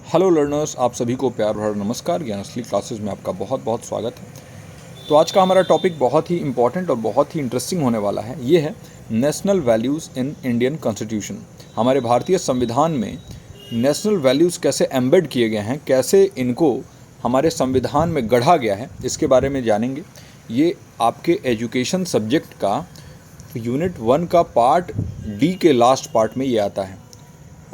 Hello learners, आप सभी को प्यार भरा नमस्कार। ज्ञानस्थली क्लासेस में आपका बहुत बहुत स्वागत है। तो आज का हमारा टॉपिक बहुत ही इम्पॉर्टेंट और बहुत ही इंटरेस्टिंग होने वाला है। ये है national values in Indian constitution. हमारे भारतीय संविधान में नेशनल वैल्यूज़ कैसे एम्बेड किए गए हैं, कैसे इनको हमारे संविधान में गढ़ा गया है, इसके बारे में जानेंगे। ये आपके एजुकेशन सब्जेक्ट का यूनिट 1 का पार्ट डी के लास्ट पार्ट में ये आता है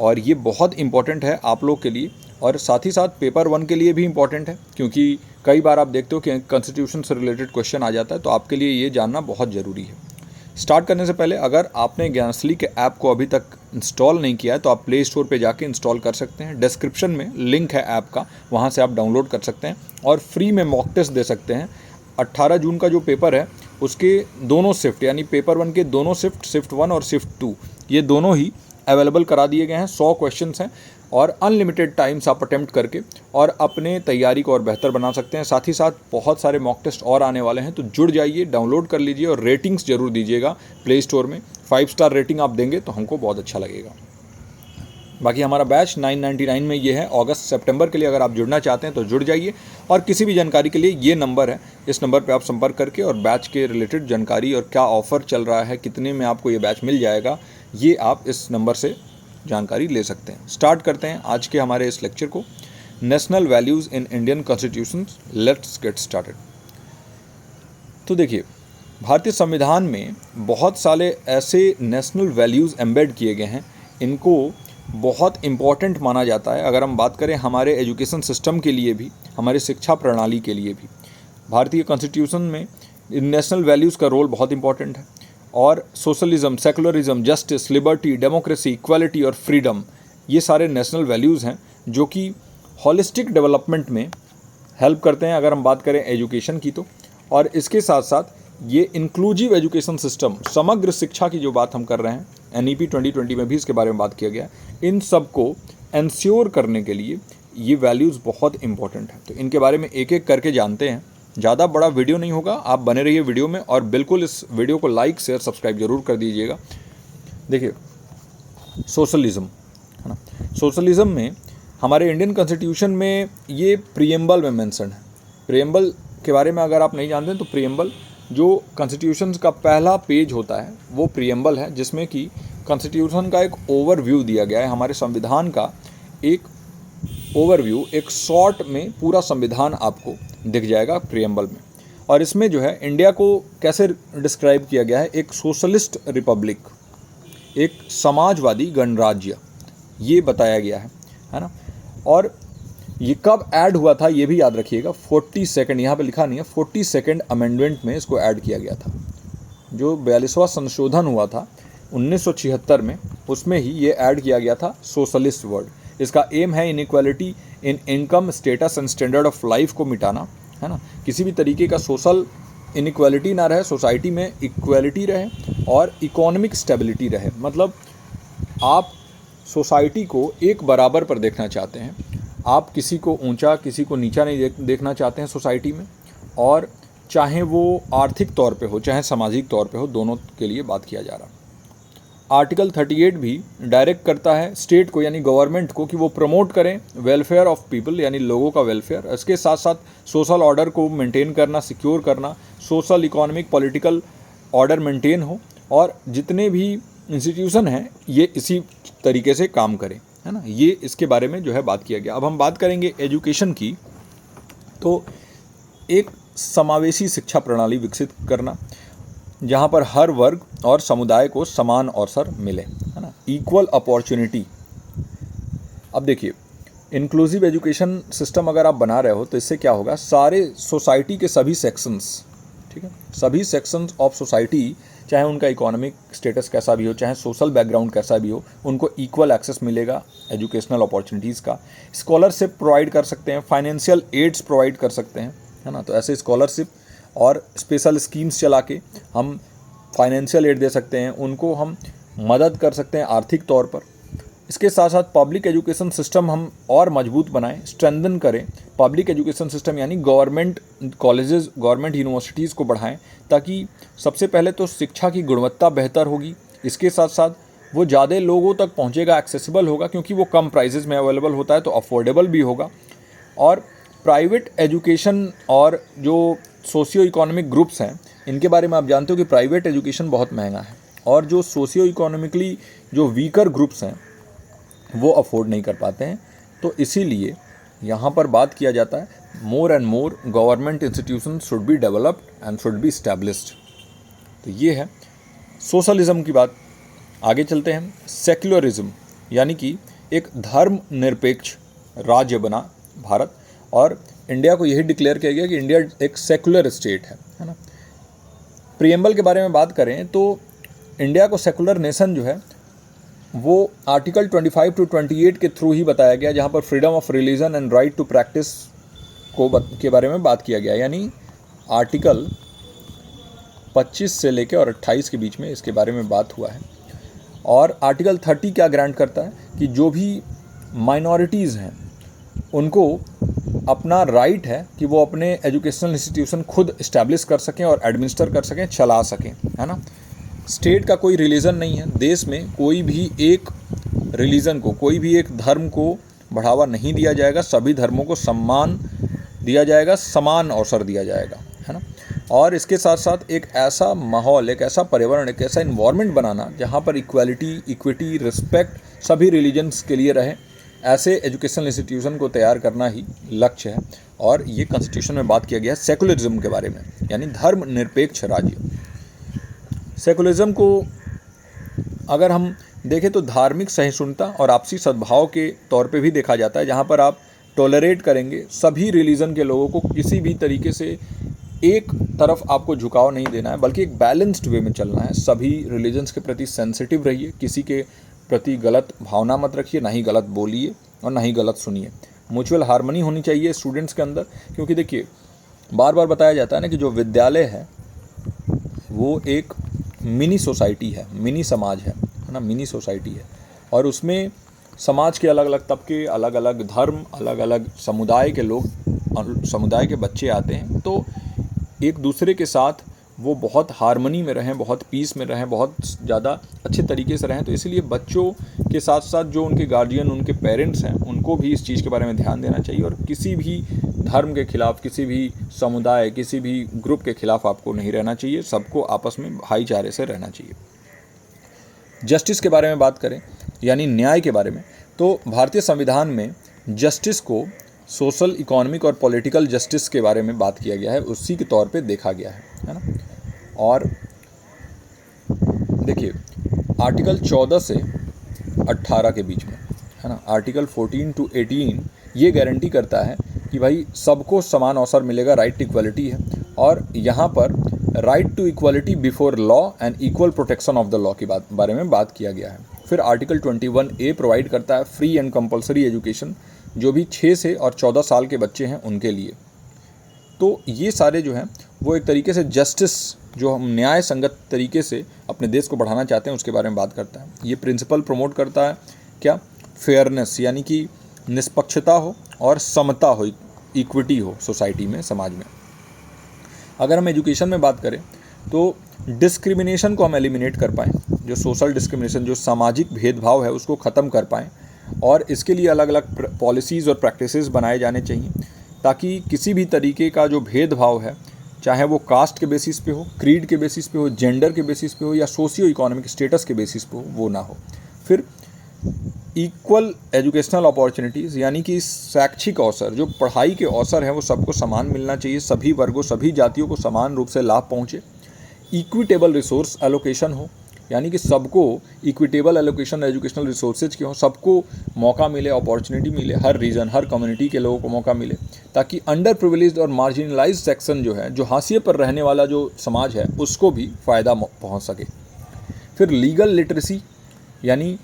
और ये बहुत इम्पॉर्टेंट है आप लोग के लिए और साथ ही साथ पेपर 1 के लिए भी इम्पॉर्टेंट है, क्योंकि कई बार आप देखते हो कि कॉन्स्टिट्यूशन से रिलेटेड क्वेश्चन आ जाता है। तो आपके लिए ये जानना बहुत ज़रूरी है। स्टार्ट करने से पहले अगर आपने ज्ञानस्थली के ऐप को अभी तक इंस्टॉल नहीं किया है तो आप प्ले स्टोर पे जाके इंस्टॉल कर सकते हैं। डिस्क्रिप्शन में लिंक है ऐप का, वहाँ से आप डाउनलोड कर सकते हैं और फ्री में मॉक टेस्ट दे सकते हैं। 18 जून का जो पेपर है उसके दोनों शिफ्ट यानी पेपर 1 के दोनों शिफ्ट 1 और शिफ्ट 2 ये दोनों ही अवेलेबल करा दिए गए हैं। 100 क्वेश्चंस हैं और अनलिमिटेड टाइम्स आप अटेम्प्ट करके और अपने तैयारी को और बेहतर बना सकते हैं। साथ ही साथ बहुत सारे मॉक टेस्ट और आने वाले हैं, तो जुड़ जाइए, डाउनलोड कर लीजिए और रेटिंग्स जरूर दीजिएगा प्ले स्टोर में। 5 स्टार रेटिंग आप देंगे तो हमको बहुत अच्छा लगेगा। बाकी हमारा बैच 999 में ये है। अगस्त सितंबर के लिए अगर आप जुड़ना चाहते हैं तो जुड़ जाइए और किसी भी जानकारी के लिए ये नंबर है, इस नंबर पे आप संपर्क करके और बैच के रिलेटेड जानकारी और क्या ऑफ़र चल रहा है, कितने में आपको ये बैच मिल जाएगा, ये आप इस नंबर से जानकारी ले सकते हैं। स्टार्ट करते हैं आज के हमारे इस लेक्चर को। National values in Indian constitution, let's get started. तो देखिए, भारतीय संविधान में बहुत सारे ऐसे नेशनल वैल्यूज़ एम्बेड किए गए हैं, इनको बहुत इम्पॉर्टेंट माना जाता है। अगर हम बात करें हमारे एजुकेशन सिस्टम के लिए भी, हमारे शिक्षा प्रणाली के लिए भी, भारतीय कॉन्स्टिट्यूशन में नेशनल वैल्यूज़ का रोल बहुत इम्पॉर्टेंट है। और socialism, secularism, justice, liberty, democracy, equality और फ्रीडम, ये सारे नेशनल वैल्यूज़ हैं जो कि हॉलिस्टिक डेवलपमेंट में हेल्प करते हैं अगर हम बात करें एजुकेशन की तो। और इसके साथ साथ ये इंक्लूसिव एजुकेशन सिस्टम, समग्र शिक्षा की जो बात हम कर रहे हैं, NEP 2020 में भी इसके बारे में बात किया गया है। इन सब को इंश्योर करने के लिए ये वैल्यूज़ बहुत इंपॉर्टेंट है। तो इनके बारे में एक एक करके जानते हैं। ज़्यादा बड़ा वीडियो नहीं होगा, आप बने रहिए वीडियो में और बिल्कुल इस वीडियो को लाइक शेयर सब्सक्राइब जरूर कर दीजिएगा। देखिए, सोशलिज़म है ना, सोशलिज़म में हमारे इंडियन कॉन्स्टिट्यूशन में ये प्रीएम्बल में मेंशन है। प्रीएम्बल के बारे में अगर आप नहीं जानते तो प्रीएम्बल जो कॉन्स्टिट्यूशन का पहला पेज होता है वो प्रीएम्बल है, जिसमें कि कॉन्स्टिट्यूशन का एक ओवरव्यू दिया गया है। हमारे संविधान का एक ओवरव्यू, एक शॉर्ट में पूरा संविधान आपको दिख जाएगा प्रीएम्बल में। और इसमें जो है इंडिया को कैसे डिस्क्राइब किया गया है, एक सोशलिस्ट रिपब्लिक, एक समाजवादी गणराज्य, ये बताया गया है ना। और ये कब ऐड हुआ था ये भी याद रखिएगा, 42nd, यहाँ पे लिखा नहीं है, 42nd अमेंडमेंट में इसको ऐड किया गया था। जो 42वां संशोधन हुआ था 1976 में, उसमें ही ये ऐड किया गया था सोशलिस्ट वर्ड। इसका एम है inequality in income, status and standard of life को मिटाना, है ना। किसी भी तरीके का सोशल इनइक्वालिटी ना रहे, सोसाइटी में इक्वालिटी रहे और इकोनॉमिक स्टेबिलिटी रहे। मतलब आप सोसाइटी को एक बराबर पर देखना चाहते हैं, आप किसी को ऊंचा किसी को नीचा नहीं देखना चाहते हैं सोसाइटी में, और चाहे वो आर्थिक तौर पे हो चाहे सामाजिक तौर पे हो, दोनों के लिए बात किया जा रहा है। आर्टिकल 38 भी डायरेक्ट करता है स्टेट को यानी गवर्नमेंट को कि वो प्रमोट करें वेलफेयर ऑफ पीपल यानी लोगों का वेलफेयर। इसके साथ साथ सोशल ऑर्डर को मेंटेन करना, सिक्योर करना, social economic political order maintain हो और जितने भी इंस्टीट्यूशन हैं ये इसी तरीके से काम करें, है ना। ये इसके बारे में जो है बात किया गया। अब हम बात करेंगे एजुकेशन की। तो एक समावेशी शिक्षा प्रणाली विकसित करना जहाँ पर हर वर्ग और समुदाय को समान अवसर मिले, है ना, इक्वल अपॉर्चुनिटी। अब देखिए, इंक्लूसिव एजुकेशन सिस्टम अगर आप बना रहे हो तो इससे क्या होगा, सारे सोसाइटी के सभी सेक्शंस, ठीक है, सभी सेक्शंस ऑफ सोसाइटी, चाहे उनका इकोनॉमिक स्टेटस कैसा भी हो, चाहे सोशल बैकग्राउंड कैसा भी हो, उनको इक्वल एक्सेस मिलेगा एजुकेशनल अपॉर्चुनिटीज़ का। स्कॉलरशिप प्रोवाइड कर सकते हैं, फाइनेंशियल एड्स प्रोवाइड कर सकते हैं, है ना। तो ऐसे स्कॉलरशिप और स्पेशल स्कीम्स चला के हम फाइनेंशियल एड दे सकते हैं, उनको हम मदद कर सकते हैं आर्थिक तौर पर। इसके साथ साथ पब्लिक एजुकेशन सिस्टम हम और मजबूत बनाएं, स्ट्रेंथन करें। पब्लिक एजुकेशन सिस्टम यानी गवर्नमेंट कॉलेजेस, गवर्नमेंट यूनिवर्सिटीज़ को बढ़ाएं, ताकि सबसे पहले तो शिक्षा की गुणवत्ता बेहतर होगी। इसके साथ साथ वो ज़्यादा लोगों तक पहुंचेगा, एक्सेसिबल होगा, क्योंकि वो कम प्राइसेस में अवेलेबल होता है तो अफोर्डेबल भी होगा। और प्राइवेट एजुकेशन और जो सोशियो इकोनॉमिक ग्रुप्स हैं, इनके बारे में आप जानते हो कि प्राइवेट एजुकेशन बहुत महंगा है और जो सोशियो इकोनॉमिकली जो वीकर ग्रुप्स हैं वो अफोर्ड नहीं कर पाते हैं। तो इसीलिए यहाँ पर बात किया जाता है more and more government institution should be developed and should be established. तो ये है सोशलिज्म की बात। आगे चलते हैं सेक्युलरिज्म, यानी कि एक धर्मनिरपेक्ष राज्य बना भारत, और इंडिया को यही डिक्लेयर किया गया कि इंडिया एक सेक्युलर स्टेट है ना। प्रीएम्बल के बारे में बात करें तो इंडिया को सेक्युलर नेशन जो है वो आर्टिकल 25 to 28 के थ्रू ही बताया गया, जहाँ पर freedom of religion and right to practice के बारे में बात किया गया। यानी आर्टिकल 25 से लेकर और 28 के बीच में इसके बारे में बात हुआ है। और आर्टिकल 30 क्या ग्रांट करता है कि जो भी माइनॉरिटीज़ हैं उनको अपना राइट है कि वो अपने एजुकेशनल इंस्टीट्यूशन खुद इस्टेब्लिश कर सकें और एडमिनिस्टर कर सकें, चला सकें, है ना। स्टेट का कोई रिलीजन नहीं है, देश में कोई भी एक रिलीजन को, कोई भी एक धर्म को बढ़ावा नहीं दिया जाएगा, सभी धर्मों को सम्मान दिया जाएगा, समान अवसर दिया जाएगा, है ना। और इसके साथ साथ एक ऐसा माहौल, एक ऐसा पर्यावरण, एक ऐसा इन्वायरमेंट बनाना जहाँ पर इक्वालिटी, इक्विटी, रिस्पेक्ट सभी रिलीजन्स के लिए रहे, ऐसे एजुकेशनल इंस्टीट्यूशन को तैयार करना ही लक्ष्य है। और ये कॉन्स्टिट्यूशन में बात किया गया है सेकुलरिज्म के बारे में, यानी धर्मनिरपेक्ष राज्य। सेकुलरिज्म को अगर हम देखें तो धार्मिक सहिष्णुता और आपसी सद्भाव के तौर पे भी देखा जाता है, जहाँ पर आप टॉलरेट करेंगे सभी रिलीजन के लोगों को, किसी भी तरीके से एक तरफ आपको झुकाव नहीं देना है, बल्कि एक बैलेंस्ड वे में चलना है। सभी रिलीजन्स के प्रति सेंसिटिव रहिए, किसी के प्रति गलत भावना मत रखिए, ना ही गलत बोलिए और ना ही गलत सुनिए। म्यूचुअल हार्मनी होनी चाहिए स्टूडेंट्स के अंदर, क्योंकि देखिए बार बार बताया जाता है ना कि जो विद्यालय है वो एक मिनी सोसाइटी है, मिनी समाज है ना, मिनी सोसाइटी है। और उसमें समाज के अलग अलग तबके, अलग अलग धर्म, अलग अलग समुदाय के लोग, समुदाय के बच्चे आते हैं, तो एक दूसरे के साथ वो बहुत हार्मनी में रहें, बहुत पीस में रहें, बहुत ज़्यादा अच्छे तरीके से रहें। तो इसलिए बच्चों के साथ साथ जो उनके गार्जियन, उनके पेरेंट्स हैं, उनको भी इस चीज़ के बारे में ध्यान देना चाहिए। और किसी भी धर्म के खिलाफ, किसी भी समुदाय, किसी भी ग्रुप के खिलाफ आपको नहीं रहना चाहिए, सबको आपस में भाईचारे से रहना चाहिए। जस्टिस के बारे में बात करें, यानी न्याय के बारे में, तो भारतीय संविधान में जस्टिस को सोशल, इकोनॉमिक और पॉलिटिकल जस्टिस के बारे में बात किया गया है, उसी के तौर पे देखा गया है ना। और देखिए आर्टिकल 14 से 18 के बीच में, है ना, आर्टिकल 14 to 18 ये गारंटी करता है कि भाई सबको समान अवसर मिलेगा, राइट टू इक्वलिटी है। और यहाँ पर right to equality before law and equal protection of the law के बारे में बात किया गया है। फिर आर्टिकल 21A प्रोवाइड करता है फ्री एंड कंपलसरी एजुकेशन, जो भी 6 से और 14 साल के बच्चे हैं उनके लिए। तो ये सारे जो हैं वो एक तरीके से जस्टिस, जो हम न्याय संगत तरीके से अपने देश को बढ़ाना चाहते हैं, उसके बारे में बात करता है। ये प्रिंसिपल प्रमोट करता है क्या, फेयरनेस, यानी कि निष्पक्षता हो और समता हो, इक्विटी हो सोसाइटी में, समाज में। अगर हम एजुकेशन में बात करें तो डिस्क्रिमिनेशन को हम एलिमिनेट कर पाएँ, जो सोशल डिस्क्रिमिनेशन, जो सामाजिक भेदभाव है उसको ख़त्म कर पाएँ। और इसके लिए अलग अलग पॉलिसीज़ और प्रैक्टिसेस बनाए जाने चाहिए, ताकि किसी भी तरीके का जो भेदभाव है, चाहे वो कास्ट के बेसिस पे हो, क्रीड के बेसिस पे हो, जेंडर के बेसिस पे हो, या सोशियो इकोनॉमिक स्टेटस के बेसिस पे हो, वो ना हो। फिर इक्वल एजुकेशनल अपॉर्चुनिटीज़, यानी कि शैक्षिक अवसर, जो पढ़ाई के अवसर हैं वो सबको समान मिलना चाहिए, सभी वर्गों, सभी जातियों को समान रूप से लाभ पहुँचे। इक्विटेबल रिसोर्स एलोकेशन हो, यानी कि सबको इक्विटेबल एलोकेशन एजुकेशनल रिसोर्सेज के हों, सबको मौका मिले, अपॉर्चुनिटी मिले, हर रीजन, हर कम्युनिटी के लोगों को मौका मिले, ताकि अंडर प्रिविलेज्ड और मार्जिनलाइज्ड सेक्शन जो है, जो हाशिए पर रहने वाला जो समाज है, उसको भी फ़ायदा पहुंच सके। फिर लीगल लिटरेसी, यानी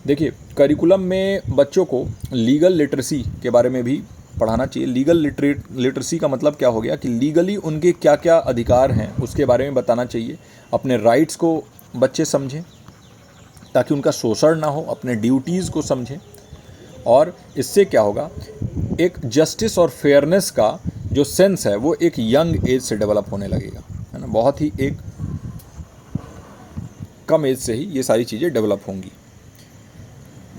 देखिए करिकुलम में बच्चों को लीगल लिटरेसी के बारे में भी पढ़ाना चाहिए। लीगल लिटरेसी का मतलब क्या हो गया कि लीगली उनके क्या क्या अधिकार हैं उसके बारे में बताना चाहिए। अपने राइट्स को बच्चे समझें ताकि उनका शोषण ना हो, अपने ड्यूटीज़ को समझें। और इससे क्या होगा, एक जस्टिस और फेयरनेस का जो सेंस है वो एक यंग एज से डेवलप होने लगेगा, है ना। बहुत ही एक कम एज से ही ये सारी चीज़ें डेवलप होंगी।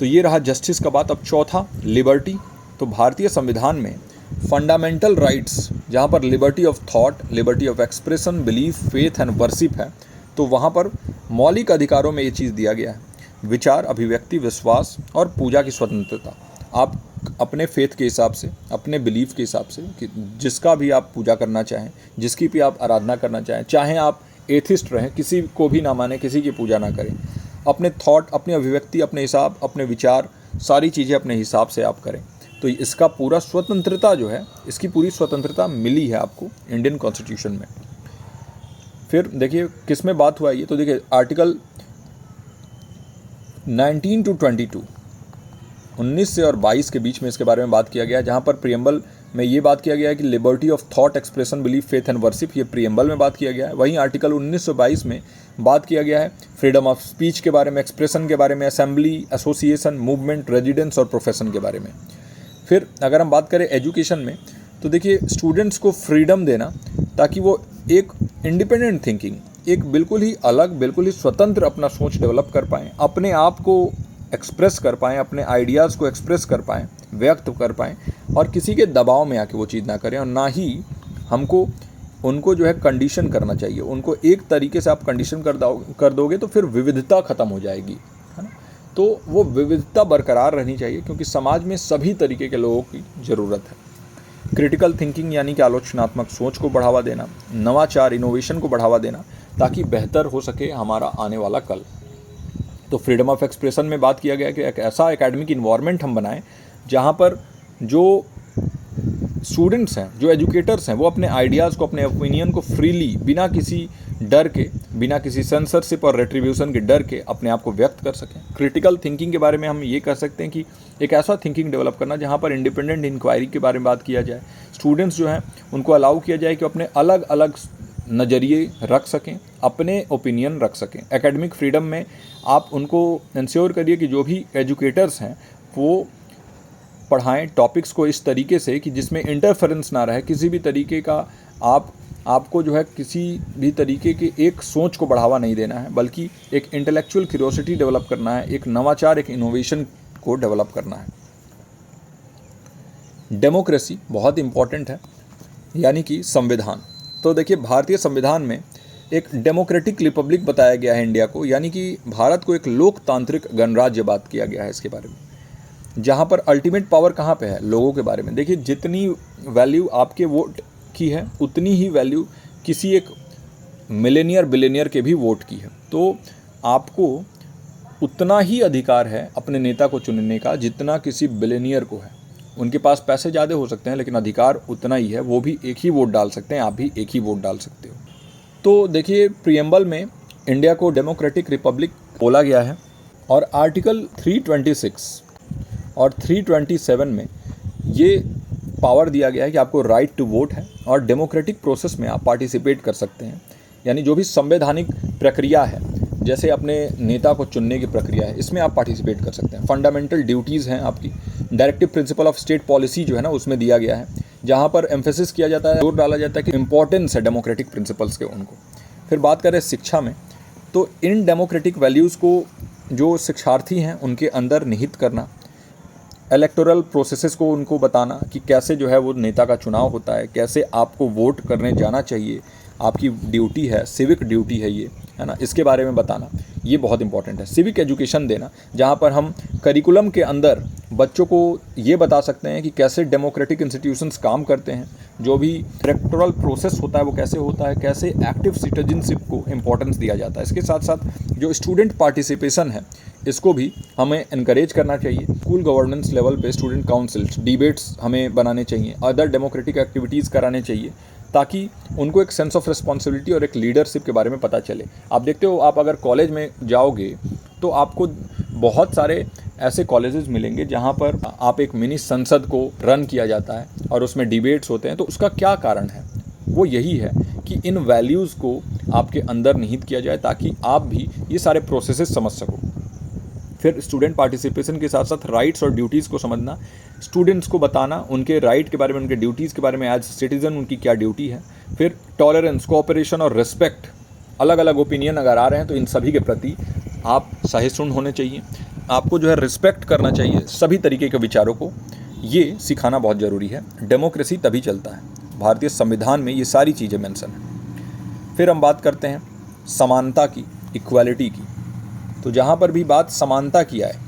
तो ये रहा जस्टिस का बात। अब चौथा, लिबर्टी। तो भारतीय संविधान में फंडामेंटल राइट्स, जहाँ पर liberty of thought, liberty of expression, belief, faith and worship है, तो वहाँ पर मौलिक अधिकारों में ये चीज़ दिया गया है, विचार, अभिव्यक्ति, विश्वास और पूजा की स्वतंत्रता। आप अपने फेथ के हिसाब से, अपने बिलीफ के हिसाब से, कि जिसका भी आप पूजा करना चाहें, जिसकी भी आप आराधना करना चाहें, चाहे आप एथिस्ट रहें, किसी को भी ना माने, किसी की पूजा ना करें, अपने थॉट, अपनी अभिव्यक्ति, अपने हिसाब, अपने विचार, सारी चीज़ें अपने हिसाब से आप करें। तो इसका पूरा स्वतंत्रता जो है, इसकी पूरी स्वतंत्रता मिली है आपको इंडियन कॉन्स्टिट्यूशन में। फिर देखिए किस में बात हुआ ये, तो देखिए आर्टिकल 19 to 22, 19 से और 22 के बीच में इसके बारे में बात किया गया है, जहाँ पर प्रियम्बल में ये बात किया गया है कि liberty of thought, expression, belief, faith and worship, ये प्रियम्बल में बात किया गया है। वहीं आर्टिकल 19 से 22 में बात किया गया है फ्रीडम ऑफ स्पीच के बारे में, एक्सप्रेशन के बारे में, असेंबली, एसोसिएशन, मूवमेंट, रेजिडेंस और प्रोफेशन के बारे में। फिर अगर हम बात करें एजुकेशन में, तो देखिए स्टूडेंट्स को फ्रीडम देना ताकि वो एक इंडिपेंडेंट थिंकिंग, एक बिल्कुल ही अलग, बिल्कुल ही स्वतंत्र अपना सोच डेवलप कर पाएँ, अपने आप को एक्सप्रेस कर पाएँ, अपने आइडियाज़ को एक्सप्रेस कर पाएँ, व्यक्त कर पाएँ, और किसी के दबाव में आके वो चीज़ ना करें। और ना ही हमको उनको जो है कंडीशन करना चाहिए। उनको एक तरीके से आप कंडीशन कर दोगे तो फिर विविधता ख़त्म हो जाएगी, है ना। तो वो विविधता बरकरार रहनी चाहिए, क्योंकि समाज में सभी तरीके के लोगों की ज़रूरत है। क्रिटिकल थिंकिंग यानी कि आलोचनात्मक सोच को बढ़ावा देना, नवाचार, इनोवेशन को बढ़ावा देना, ताकि बेहतर हो सके हमारा आने वाला कल। तो फ्रीडम ऑफ एक्सप्रेशन में बात किया गया कि एक ऐसा एकेडमिक इन्वायरमेंट हम बनाएं जहाँ पर जो स्टूडेंट्स हैं, जो एजुकेटर्स हैं, वो अपने आइडियाज़ को, अपने ओपिनियन को फ्रीली, बिना किसी डर के, बिना किसी सेंसरशिप और रेट्रीब्यूशन के डर के अपने आप को व्यक्त कर सकें। क्रिटिकल थिंकिंग के बारे में हम ये कह सकते हैं कि एक ऐसा थिंकिंग डेवलप करना जहाँ पर इंडिपेंडेंट इंक्वायरी के बारे में बात किया जाए। स्टूडेंट्स जो हैं उनको अलाउ किया जाए कि अपने अलग अलग नज़रिए रख सकें, अपने ओपिनियन रख सकें। एकेडमिक फ्रीडम में आप उनको इंश्योर करिए कि जो भी एजुकेटर्स हैं वो पढ़ाएं टॉपिक्स को इस तरीके से कि जिसमें इंटरफेरेंस ना रहे, किसी भी तरीके का आपको जो है किसी भी तरीके की एक सोच को बढ़ावा नहीं देना है, बल्कि एक इंटेलेक्चुअल क्यूरियोसिटी डेवलप करना है, एक नवाचार, एक इनोवेशन को डेवलप करना है। डेमोक्रेसी बहुत इंपॉर्टेंट है, यानी कि संविधान। तो देखिए भारतीय संविधान में एक डेमोक्रेटिक रिपब्लिक बताया गया है इंडिया को, यानी कि भारत को एक लोकतांत्रिक गणराज्य बात किया गया है इसके बारे में, जहाँ पर अल्टीमेट पावर कहाँ पे है, लोगों के बारे में। देखिए जितनी वैल्यू आपके वोट की है, उतनी ही वैल्यू किसी एक मिलेनियर बिलेनियर के भी वोट की है। तो आपको उतना ही अधिकार है अपने नेता को चुनने का जितना किसी बिलेनियर को है। उनके पास पैसे ज़्यादा हो सकते हैं, लेकिन अधिकार उतना ही है, वो भी एक ही वोट डाल सकते हैं, आप भी एक ही वोट डाल सकते हो। तो देखिए प्रियम्बल में इंडिया को डेमोक्रेटिक रिपब्लिक बोला गया है, और आर्टिकल 326 और 327 में ये पावर दिया गया है कि आपको राइट टू वोट है, और डेमोक्रेटिक प्रोसेस में आप पार्टिसिपेट कर सकते हैं। यानी जो भी संवैधानिक प्रक्रिया है, जैसे अपने नेता को चुनने की प्रक्रिया है, इसमें आप पार्टिसिपेट कर सकते हैं। फंडामेंटल ड्यूटीज़ हैं आपकी। Directive principle of state policy जो है ना, उसमें दिया गया है, जहाँ पर एम्फेसिस किया जाता है, जोर डाला जाता है कि इंपॉर्टेंस है डेमोक्रेटिक प्रिंसिपल्स के उनको। फिर बात करें शिक्षा में, तो इन डेमोक्रेटिक वैल्यूज़ को जो शिक्षार्थी हैं उनके अंदर निहित करना, इलेक्टोरल प्रोसेसेस को उनको बताना कि कैसे जो है वो नेता का चुनाव होता है, कैसे आपको वोट करने जाना चाहिए, आपकी ड्यूटी है, सिविक ड्यूटी है ये, है ना, इसके बारे में बताना, ये बहुत इंपॉर्टेंट है। सिविक एजुकेशन देना, जहाँ पर हम करिकुलम के अंदर बच्चों को ये बता सकते हैं कि कैसे डेमोक्रेटिक इंस्टीट्यूशंस काम करते हैं, जो भी इलेक्टोरल प्रोसेस होता है वो कैसे होता है, कैसे एक्टिव सिटीजनशिप को इम्पोर्टेंस दिया जाता है। इसके साथ साथ जो स्टूडेंट पार्टिसिपेशन है, इसको भी हमें इनकरेज करना चाहिए। स्कूल गवर्नेंस लेवल पे स्टूडेंट काउंसिल्स, डिबेट्स हमें बनाने चाहिए, अदर डेमोक्रेटिक एक्टिविटीज़ कराने चाहिए, ताकि उनको एक सेंस ऑफ रिस्पॉन्सिबिलिटी और एक लीडरशिप के बारे में पता चले। आप देखते हो, आप अगर कॉलेज में जाओगे तो आपको बहुत सारे ऐसे कॉलेजेस मिलेंगे जहाँ पर आप एक मिनी संसद को रन किया जाता है और उसमें डिबेट्स होते हैं। तो उसका क्या कारण है? वो यही है कि इन वैल्यूज़ को आपके अंदर निहित किया जाए, ताकि आप भी ये सारे प्रोसेसेस समझ सको। फिर स्टूडेंट पार्टिसिपेशन के साथ साथ राइट्स और ड्यूटीज़ को समझना, स्टूडेंट्स को बताना उनके राइट के बारे में, उनके ड्यूटीज़ के बारे में, एज सिटीज़न उनकी क्या ड्यूटी है। फिर टॉलरेंस, कोऑपरेशन और रिस्पेक्ट अलग अलग ओपिनियन अगर आ रहे हैं तो इन सभी के प्रति आप सहिष्णु होने चाहिए। आपको जो है रिस्पेक्ट करना चाहिए सभी तरीके के विचारों को, ये सिखाना बहुत ज़रूरी है। डेमोक्रेसी तभी चलता है, भारतीय संविधान में ये सारी चीज़ें मेंशन हैं। फिर हम बात करते हैं समानता की, इक्वालिटी की। तो जहाँ पर भी बात समानता की आए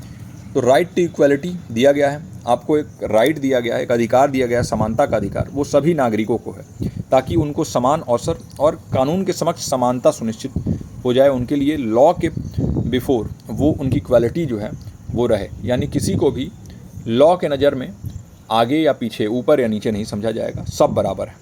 तो राइट टू इक्वालिटी दिया गया है, आपको एक राइट दिया गया है, एक अधिकार दिया गया है, समानता का अधिकार, वो सभी नागरिकों को है, ताकि उनको समान अवसर और कानून के समक्ष समानता सुनिश्चित हो जाए। उनके लिए लॉ के बिफोर वो उनकी क्वालिटी जो है वो रहे, यानी किसी को भी लॉ के नज़र में आगे या पीछे, ऊपर या नीचे नहीं समझा जाएगा, सब बराबर है।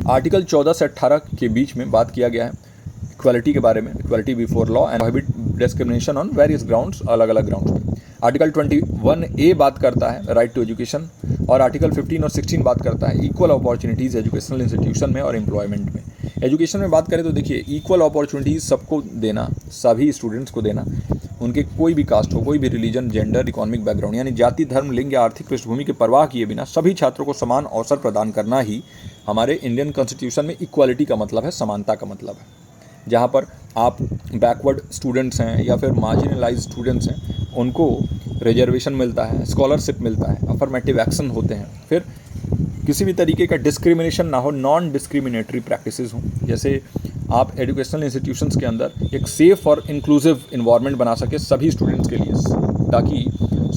आर्टिकल 14 से 18 के बीच में बात किया गया है इक्वालिटी के बारे में, equality before law and prohibit discrimination on various grounds, अलग अलग ग्राउंड्स पे। आर्टिकल 21A बात करता है राइट टू एजुकेशन, और आर्टिकल 15 और 16 बात करता है इक्वल अपॉर्चुनिटीज़ एजुकेशनल इंस्टीट्यूशन में और एम्प्लॉयमेंट में। एजुकेशन में बात करें तो देखिए, इक्वल अपॉर्चुनिटीज़ सबको देना, सभी स्टूडेंट्स को देना, उनके कोई भी कास्ट हो, कोई भी रिलीजन, जेंडर, इकोनॉमिक बैकग्राउंड, यानी जाति, धर्म, लिंग या आर्थिक पृष्ठभूमि की परवाह किए बिना सभी छात्रों को समान अवसर प्रदान करना ही हमारे इंडियन कॉन्स्टिट्यूशन में इक्वालिटी का मतलब है, समानता का मतलब है। जहाँ पर आप बैकवर्ड स्टूडेंट्स हैं या फिर मार्जिनलाइज स्टूडेंट्स हैं, उनको रिजर्वेशन मिलता है, स्कॉलरशिप मिलता है, अफर्मेटिव एक्शन होते हैं, फिर किसी भी तरीके का डिस्क्रिमिनेशन ना हो, नॉन डिस्क्रिमिनेटरी प्रैक्टिसेस हों। जैसे आप एजुकेशनल इंस्टीट्यूशंस के अंदर एक सेफ़ और इंक्लूसिव इन्वायरमेंट बना सके सभी स्टूडेंट्स के लिए, ताकि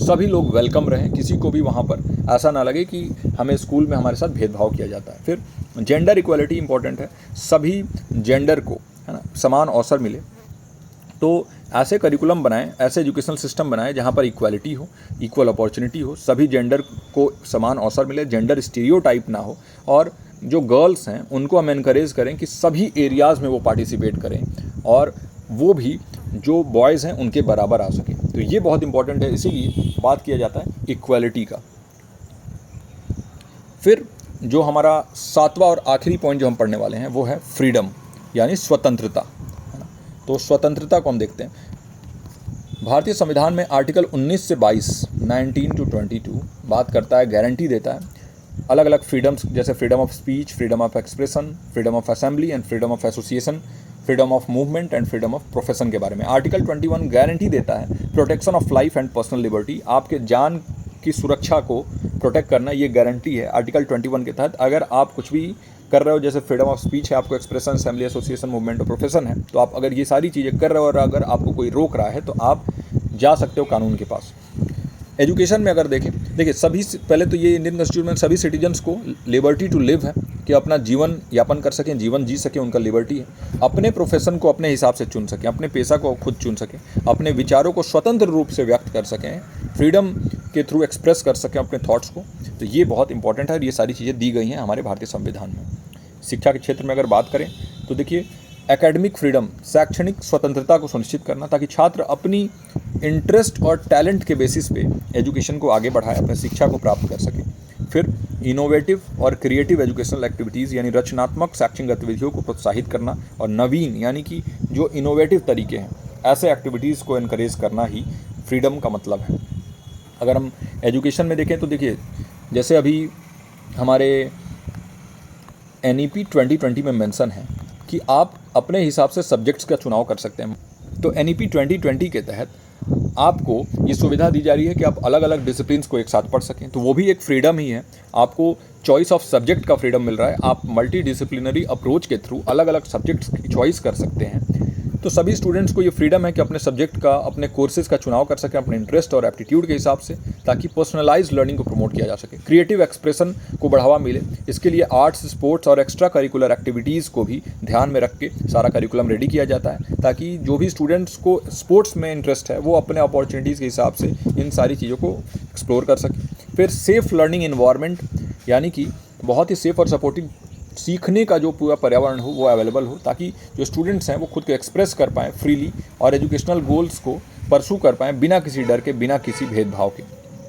सभी लोग वेलकम रहें, किसी को भी वहाँ पर ऐसा ना लगे कि हमें स्कूल में हमारे साथ भेदभाव किया जाता है। फिर जेंडर इक्वालिटी इंपॉर्टेंट है, सभी जेंडर को, है ना, समान अवसर मिले। तो ऐसे करिकुलम बनाएं, ऐसे एजुकेशनल सिस्टम बनाएं जहाँ पर इक्वालिटी हो, इक्वल अपॉर्चुनिटी हो, सभी जेंडर को समान अवसर मिले, जेंडर स्टीरियोटाइप ना हो, और जो गर्ल्स हैं उनको हम एनकरेज करें कि सभी एरियाज़ में वो पार्टिसिपेट करें, और वो भी जो बॉयज़ हैं उनके बराबर आ सकें। तो ये बहुत इंपॉर्टेंट है, इसीलिए बात किया जाता है इक्वालिटी का। फिर जो हमारा 7वां और आखिरी पॉइंट जो हम पढ़ने वाले हैं वो है फ्रीडम, यानी स्वतंत्रता। तो स्वतंत्रता को हम देखते हैं। भारतीय संविधान में आर्टिकल 19 से 22, 19 to 22 बात करता है, गारंटी देता है अलग अलग फ्रीडम्स, जैसे freedom of speech, freedom of expression, freedom of assembly and freedom of association, freedom of movement and freedom of profession के बारे में। आर्टिकल 21 गारंटी देता है protection of life and personal liberty, आपके जान की सुरक्षा को प्रोटेक्ट करना, ये गारंटी है आर्टिकल 21 के तहत। अगर आप कुछ भी कर रहे हो, जैसे फ्रीडम ऑफ स्पीच है, आपको एक्सप्रेशन, असेंबली, एसोसिएशन, मूवमेंट और प्रोफेशन है, तो आप अगर ये सारी चीज़ें कर रहे हो और अगर आपको कोई रोक रहा है तो आप जा सकते हो कानून के पास। एजुकेशन में अगर देखें, देखिए सभी पहले तो ये इंडियन कॉन्स्टिट्यूशन में सभी सिटीजन्स को लिबर्टी टू लिव है, कि अपना जीवन यापन कर सकें, जीवन जी सकें, उनका लिबर्टी है। अपने प्रोफेशन को अपने हिसाब से चुन सकें, अपने पेशा को खुद चुन सकें, अपने विचारों को स्वतंत्र रूप से व्यक्त कर सकें, फ्रीडम के थ्रू एक्सप्रेस कर सकें अपने थॉट्स को। तो ये बहुत इंपॉर्टेंट है और ये सारी चीज़ें दी गई हैं हमारे भारतीय संविधान में। शिक्षा के क्षेत्र में अगर बात करें तो देखिए, एकेडमिक फ्रीडम, शैक्षणिक स्वतंत्रता को सुनिश्चित करना, ताकि छात्र अपनी इंटरेस्ट और टैलेंट के बेसिस पे एजुकेशन को आगे बढ़ाए, अपने शिक्षा को प्राप्त कर सकें। फिर इनोवेटिव और क्रिएटिव एजुकेशनल एक्टिविटीज़, यानी रचनात्मक शैक्षणिक गतिविधियों को प्रोत्साहित करना, और नवीन यानी कि जो इनोवेटिव तरीके हैं, ऐसे एक्टिविटीज़ को इनकरेज करना ही फ्रीडम का मतलब है। अगर हम एजुकेशन में देखें तो देखिए, जैसे अभी हमारे NEP 2020 में मेंशन है कि आप अपने हिसाब से सब्जेक्ट्स का चुनाव कर सकते हैं। तो NEP 2020 के तहत आपको ये सुविधा दी जा रही है कि आप अलग अलग डिसिप्लिन्स को एक साथ पढ़ सकें, तो वो भी एक फ्रीडम ही है। आपको चॉइस ऑफ सब्जेक्ट का फ्रीडम मिल रहा है, आप मल्टी डिसिप्लिनरी अप्रोच के थ्रू अलग अलग सब्जेक्ट्स की चॉइस कर सकते हैं। तो सभी स्टूडेंट्स को ये फ्रीडम है कि अपने सब्जेक्ट का, अपने कोर्सेज़ का चुनाव कर सकें अपने इंटरेस्ट और एप्टीट्यूड के हिसाब से, ताकि पर्सनलाइज्ड लर्निंग को प्रमोट किया जा सके, क्रिएटिव एक्सप्रेशन को बढ़ावा मिले। इसके लिए आर्ट्स, स्पोर्ट्स और एक्स्ट्रा करिकुलर एक्टिविटीज़ को भी ध्यान में रख के सारा करिकुलम रेडी किया जाता है, ताकि जो भी स्टूडेंट्स को स्पोर्ट्स में इंटरेस्ट है वो अपने अपॉर्चुनिटीज़ के हिसाब से इन सारी चीज़ों को एक्सप्लोर कर सके। फिर सेफ़ लर्निंग इन्वायरमेंट, यानी कि बहुत ही सेफ़ और सपोर्टिव सीखने का जो पूरा पर्यावरण हो वो अवेलेबल हो, ताकि जो स्टूडेंट्स हैं वो खुद को एक्सप्रेस कर पाएँ फ्रीली और एजुकेशनल गोल्स को परसू कर पाएँ बिना किसी डर के, बिना किसी भेदभाव के।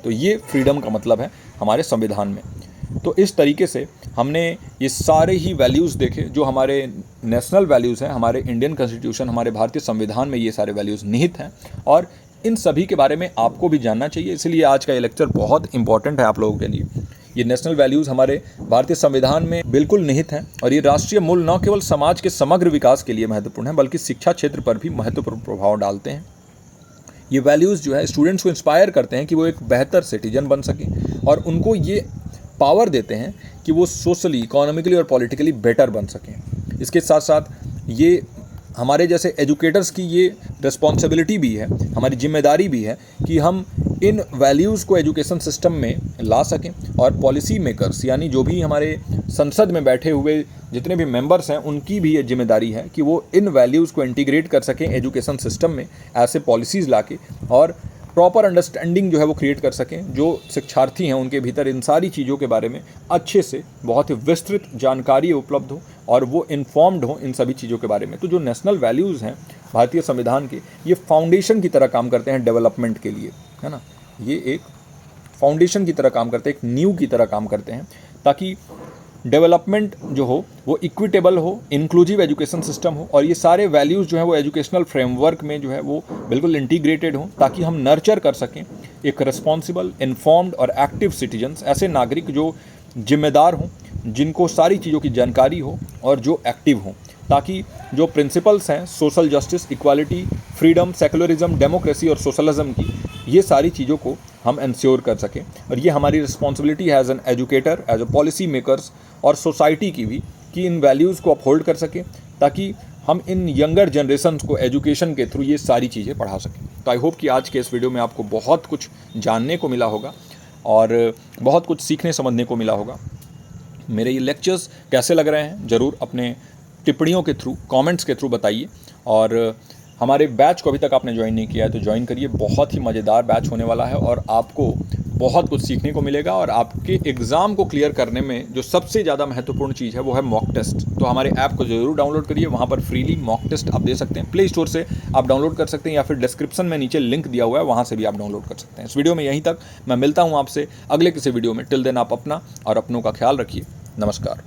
तो ये फ्रीडम का मतलब है हमारे संविधान में। तो इस तरीके से हमने ये सारे ही वैल्यूज़ देखे जो हमारे नेशनल वैल्यूज़ हैं, हमारे इंडियन कॉन्स्टिट्यूशन, हमारे भारतीय संविधान में ये सारे वैल्यूज़ निहित हैं, और इन सभी के बारे में आपको भी जानना चाहिए। इसलिए आज का ये लेक्चर बहुत इंपॉर्टेंट है आप लोगों के लिए, ये नेशनल वैल्यूज़ हमारे भारतीय संविधान में बिल्कुल निहित हैं और ये राष्ट्रीय मूल्य न केवल समाज के समग्र विकास के लिए महत्वपूर्ण है बल्कि शिक्षा क्षेत्र पर भी महत्वपूर्ण प्रभाव डालते हैं। ये वैल्यूज़ जो है स्टूडेंट्स को इंस्पायर करते हैं कि वो एक बेहतर सिटीजन बन सकें और उनको ये पावर देते हैं कि वो सोशली, इकोनॉमिकली और पॉलिटिकली बेटर बन सकें। इसके साथ साथ ये हमारे जैसे एजुकेटर्स की ये रिस्पॉन्सिबिलिटी भी है, हमारी जिम्मेदारी भी है कि हम इन वैल्यूज़ को एजुकेशन सिस्टम में ला सकें और पॉलिसी मेकर्स यानी जो भी हमारे संसद में बैठे हुए जितने भी मेंबर्स हैं उनकी भी ये जिम्मेदारी है कि वो इन वैल्यूज़ को इंटीग्रेट कर सकें एजुकेशन सिस्टम में ऐसे पॉलिसीज़ लाके और प्रॉपर अंडरस्टैंडिंग जो है वो क्रिएट कर सकें। जो शिक्षार्थी हैं उनके भीतर इन सारी चीज़ों के बारे में अच्छे से बहुत ही विस्तृत जानकारी उपलब्ध हो और वो इन्फॉर्म्ड हो इन सभी चीज़ों के बारे में। तो जो नेशनल वैल्यूज़ हैं भारतीय संविधान के, ये फाउंडेशन की तरह काम करते हैं डेवलपमेंट के लिए, है ना। ये एक फाउंडेशन की तरह काम करते हैं, एक नींव की तरह काम करते हैं ताकि डेवलपमेंट जो हो वो इक्विटेबल हो, इंक्लूसिव एजुकेशन सिस्टम हो और ये सारे वैल्यूज़ जो है वो एजुकेशनल फ्रेमवर्क में जो है वो बिल्कुल इंटीग्रेटेड हो ताकि हम नर्चर कर सकें एक रिस्पॉन्सिबल, इन्फॉर्म्ड और एक्टिव सिटीजन्स, ऐसे नागरिक जो जिम्मेदार हों, जिनको सारी चीज़ों की जानकारी हो और जो एक्टिव हों, ताकि जो प्रिंसिपल्स हैं social justice, equality, freedom, secularism, democracy और सोशलिज्म की, ये सारी चीज़ों को हम इंश्योर कर सकें। और ये हमारी रिस्पॉन्सिबिलिटी है as an educator, as a policy makers और सोसाइटी की भी कि इन वैल्यूज़ को अपहोल्ड कर सकें ताकि हम इन यंगर जनरेशन को एजुकेशन के थ्रू ये सारी चीज़ें पढ़ा सकें। तो आई होप कि आज के इस वीडियो में आपको बहुत कुछ जानने को मिला होगा और बहुत कुछ सीखने समझने को मिला होगा। मेरे ये लेक्चर्स कैसे लग रहे हैं ज़रूर अपने टिप्पणियों के थ्रू, कमेंट्स के थ्रू बताइए। और हमारे बैच को अभी तक आपने ज्वाइन नहीं किया है तो ज्वाइन करिए, बहुत ही मज़ेदार बैच होने वाला है और आपको बहुत कुछ सीखने को मिलेगा। और आपके एग्ज़ाम को क्लियर करने में जो सबसे ज़्यादा महत्वपूर्ण चीज़ है वो है मॉक टेस्ट। तो हमारे ऐप को ज़रूर डाउनलोड करिए, वहाँ पर फ्रीली मॉक टेस्ट आप दे सकते हैं। प्ले स्टोर से आप डाउनलोड कर सकते हैं या फिर डिस्क्रिप्शन में नीचे लिंक दिया हुआ है, वहाँ से भी आप डाउनलोड कर सकते हैं। इस वीडियो में यहीं तक, मैं मिलता हूँ आपसे अगले किसी वीडियो में। टिल देन आप अपना और अपनों का ख्याल रखिए। नमस्कार।